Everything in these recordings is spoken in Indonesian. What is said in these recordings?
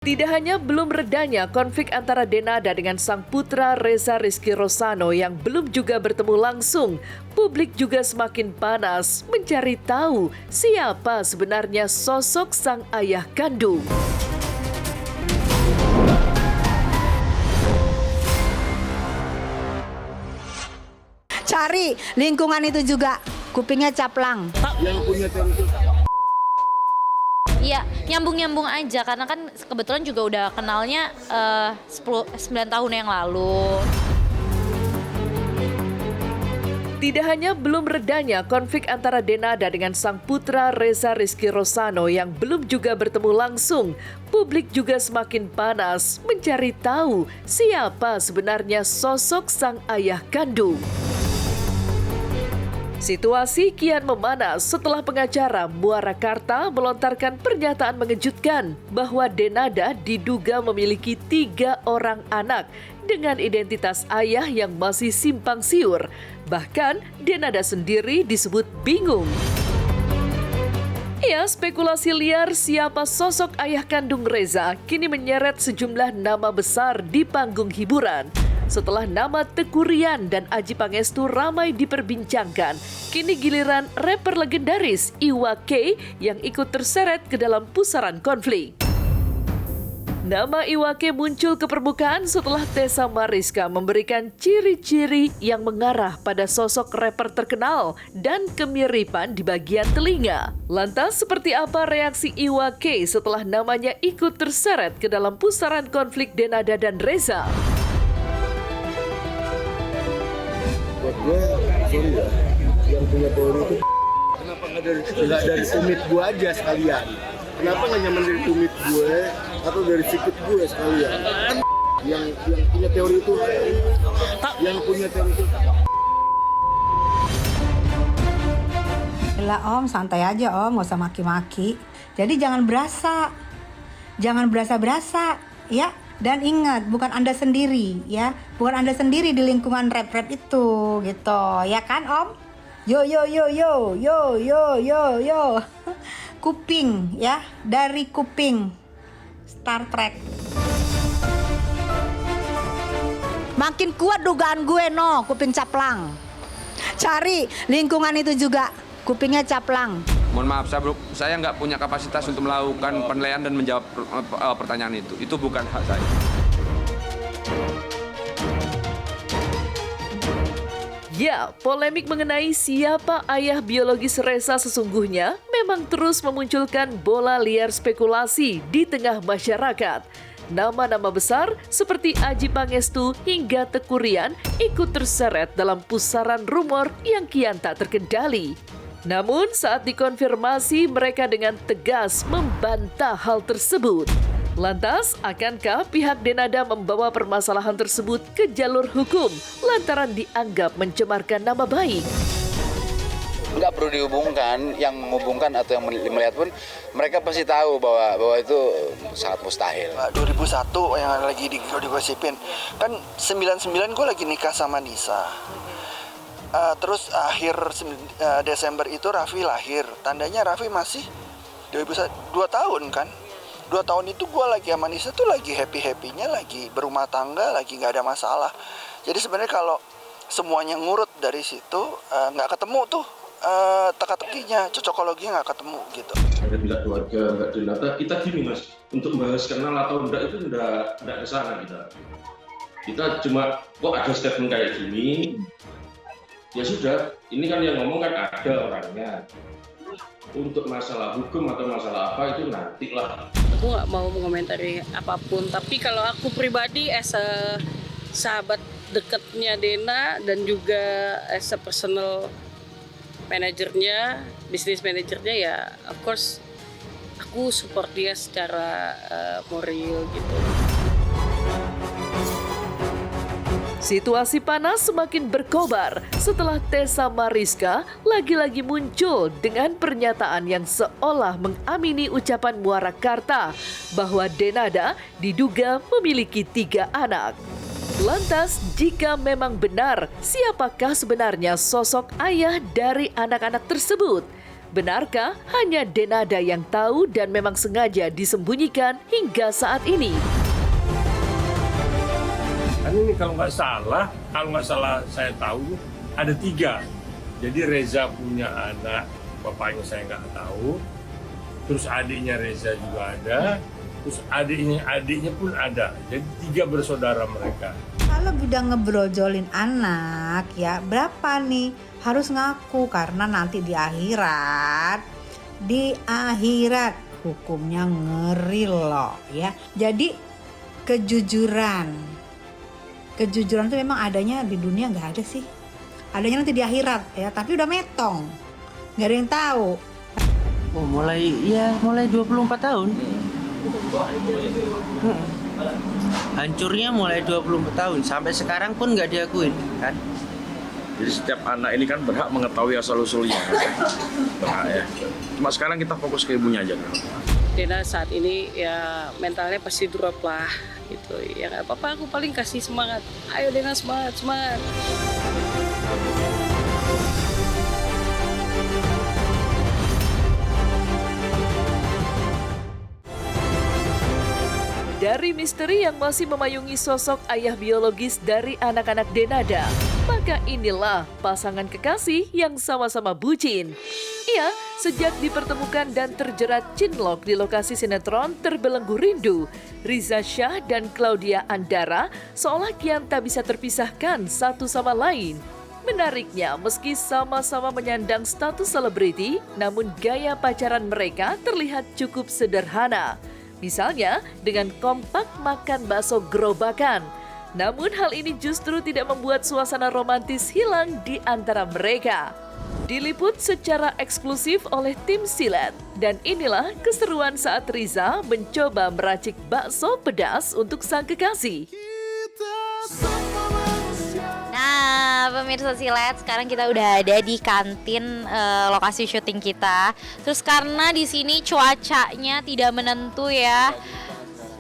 Tidak hanya belum redanya konflik antara Denada dengan sang putra Reza Rizky Rosano yang belum juga bertemu langsung, publik juga semakin panas mencari tahu siapa sebenarnya sosok sang ayah kandung. Cari lingkungan itu juga, kupingnya caplang. Yang punya itu. Iya, nyambung-nyambung aja karena kan kebetulan juga udah kenalnya 9 tahun yang lalu. Tidak hanya belum redanya konflik antara Denada dengan sang putra Reza Rizky Rosano yang belum juga bertemu langsung, publik juga semakin panas mencari tahu siapa sebenarnya sosok sang ayah kandung. Situasi kian memanas setelah pengacara Muara Karta melontarkan pernyataan mengejutkan bahwa Denada diduga memiliki 3 orang anak dengan identitas ayah yang masih simpang siur. Bahkan Denada sendiri disebut bingung. Ya, spekulasi liar siapa sosok ayah kandung Reza kini menyeret sejumlah nama besar di panggung hiburan. Setelah nama Teuku Ryan dan Adjie Pangestu ramai diperbincangkan, kini giliran rapper legendaris Iwa K yang ikut terseret ke dalam pusaran konflik. Nama Iwa K muncul ke permukaan setelah Tessa Mariska memberikan ciri-ciri yang mengarah pada sosok rapper terkenal dan kemiripan di bagian telinga. Lantas seperti apa reaksi Iwa K setelah namanya ikut terseret ke dalam pusaran konflik Denada dan Reza? Buat gue, sorry ya, yang punya teori itu kenapa nggak dari tumit gue aja sekalian? Kenapa nggak nyaman dari tumit gue atau dari sikut gue sekalian? Yang punya teori itu, yang punya teori itu. Lah Om, santai aja Om, nggak usah maki-maki. Jadi jangan berasa-berasa, ya. Dan ingat, bukan Anda sendiri, ya. Bukan Anda sendiri di lingkungan rap-rap itu, gitu. Ya kan, Om? Yo. Kuping, ya. Dari kuping. Star Trek. Makin kuat dugaan gue, no. Kuping caplang. Cari lingkungan itu juga. Kupingnya caplang. Mohon maaf, saya nggak punya kapasitas untuk melakukan penilaian dan menjawab pertanyaan itu. Itu bukan hak saya. Ya, polemik mengenai siapa ayah biologis Reza sesungguhnya memang terus memunculkan bola liar spekulasi di tengah masyarakat. Nama-nama besar seperti Adjie Pangestu hingga Teuku Ryan ikut terseret dalam pusaran rumor yang kian tak terkendali. Namun saat dikonfirmasi mereka dengan tegas membantah hal tersebut. Lantas, akankah pihak Denada membawa permasalahan tersebut ke jalur hukum lantaran dianggap mencemarkan nama baik? Nggak perlu dihubungkan, yang menghubungkan atau yang melihat pun mereka pasti tahu bahwa itu sangat mustahil. 2001 yang lagi digosipin, kan 99 gue lagi nikah sama Nisa. Terus akhir Desember itu Raffi lahir. Tandanya Raffi masih 2 tahun kan. 2 tahun itu gue lagi sama Nisa tuh lagi happy-happynya, lagi berumah tangga, lagi gak ada masalah. Jadi sebenarnya kalau semuanya ngurut dari situ, gak ketemu tuh teka-tekinya, cocokologinya gak ketemu gitu. Ada pihak keluarga nggak Denada, kita gini mas, untuk bahas kenal atau enggak itu enggak kesana kita cuma kok ada statement kayak gini. Ya sudah, ini kan yang ngomong kan ada orangnya. Untuk masalah hukum atau masalah apa itu nantilah. Aku nggak mau mengomentari apapun, tapi kalau aku pribadi as a sahabat dekatnya Dena dan juga as a personal manajernya, bisnis manajernya, ya of course aku support dia secara moral gitu. Situasi panas semakin berkobar setelah Tessa Mariska lagi-lagi muncul dengan pernyataan yang seolah mengamini ucapan Muara Karta bahwa Denada diduga memiliki 3 anak. Lantas, jika memang benar, siapakah sebenarnya sosok ayah dari anak-anak tersebut? Benarkah hanya Denada yang tahu dan memang sengaja disembunyikan hingga saat ini? Kan ini kalau nggak salah saya tahu ada 3. Jadi Reza punya anak, bapaknya saya nggak tahu. Terus adiknya Reza juga ada. Terus adiknya pun ada. Jadi 3 bersaudara mereka. Kalau udah ngebrojolin anak ya, berapa nih? Harus ngaku karena nanti di akhirat hukumnya ngeri loh ya. Jadi kejujuran itu memang adanya di dunia nggak ada sih. Adanya nanti di akhirat ya, tapi udah metong. Nggak ada yang tahu. Oh, mulai 24 tahun. Hancurnya mulai 24 tahun. Sampai sekarang pun nggak diakuin kan. Jadi setiap anak ini kan berhak mengetahui asal-usulnya. Berhak ya. Cuma sekarang kita fokus ke ibunya aja. Dena saat ini ya mentalnya pasti drop lah gitu. Ya nggak apa-apa, aku paling kasih semangat. Ayo Dena, semangat. Dari misteri yang masih memayungi sosok ayah biologis dari anak-anak Denada, maka inilah pasangan kekasih yang sama-sama bucin. Ia sejak dipertemukan dan terjerat cinlok di lokasi sinetron Terbelenggu Rindu, Riza Shah dan Claudia Andara seolah kian tak bisa terpisahkan satu sama lain. Menariknya, meski sama-sama menyandang status selebriti, namun gaya pacaran mereka terlihat cukup sederhana. Misalnya dengan kompak makan bakso gerobakan. Namun hal ini justru tidak membuat suasana romantis hilang di antara mereka. Diliput secara eksklusif oleh tim Silet. Dan inilah keseruan saat Riza mencoba meracik bakso pedas untuk sang kekasih. Nah, pemirsa Silet, sekarang kita udah ada di kantin lokasi syuting kita. Terus karena di sini cuacanya tidak menentu ya.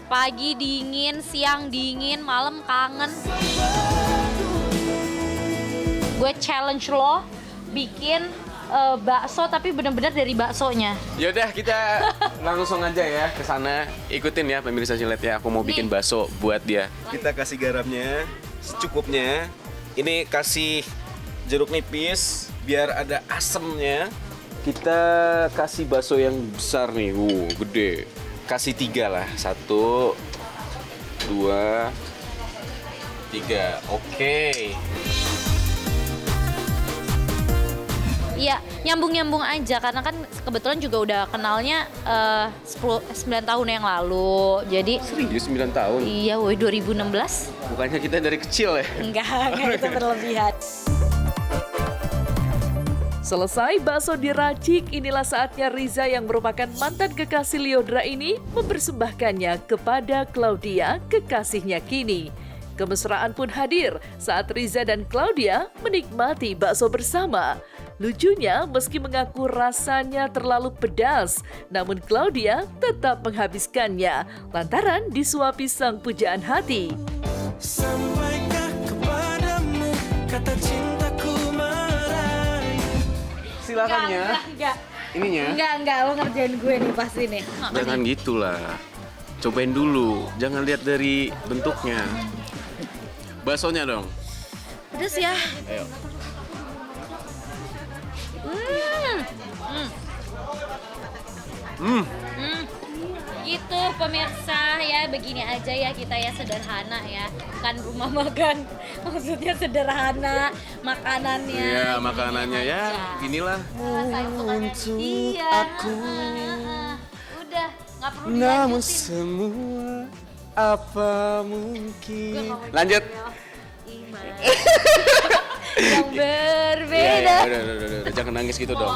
Pagi dingin, siang dingin, malam kangen. Gue challenge lo bikin bakso tapi bener-bener dari baksonya. Yaudah, kita langsung aja ya ke sana. Ikutin ya pemirsa Silet ya. Aku mau bikin bakso buat dia. Kita kasih garamnya secukupnya. Ini kasih jeruk nipis biar ada asemnya. Kita kasih bakso yang besar nih, gede. Kasih 3 lah, 1, 2, 3. Oke. Iya, nyambung-nyambung aja karena kan kebetulan juga udah kenalnya 9 tahun yang lalu. Jadi Serius 9 tahun? Iya, woi 2016. Bukannya kita dari kecil ya? Enggak itu berlebihan. Selesai bakso diracik, inilah saatnya Riza yang merupakan mantan kekasih Lyodra ini mempersembahkannya kepada Claudia, kekasihnya kini. Kemesraan pun hadir saat Riza dan Claudia menikmati bakso bersama. Lucunya, meski mengaku rasanya terlalu pedas, namun Claudia tetap menghabiskannya lantaran disuapi sang pujaan hati. Sampaikan kepadamu kata cintaku meraih. Silakan ya. Enggak. Ininya. Enggak, lo ngerjain gue nih pasti nih. Jangan gitulah. Cobain dulu, jangan lihat dari bentuknya. Baksonya dong. Pedes ya. Ayo. Gitu pemirsa ya, begini aja ya kita ya, sederhana ya, kan rumah makan maksudnya sederhana makanannya. Iya, makanannya ya inilah. Untuk aku udah nggak perlu Namun dilanjutin. semua apa mungkin. Lanjut. Yang berbeda. Ya, udah, jangan nangis gitu dong.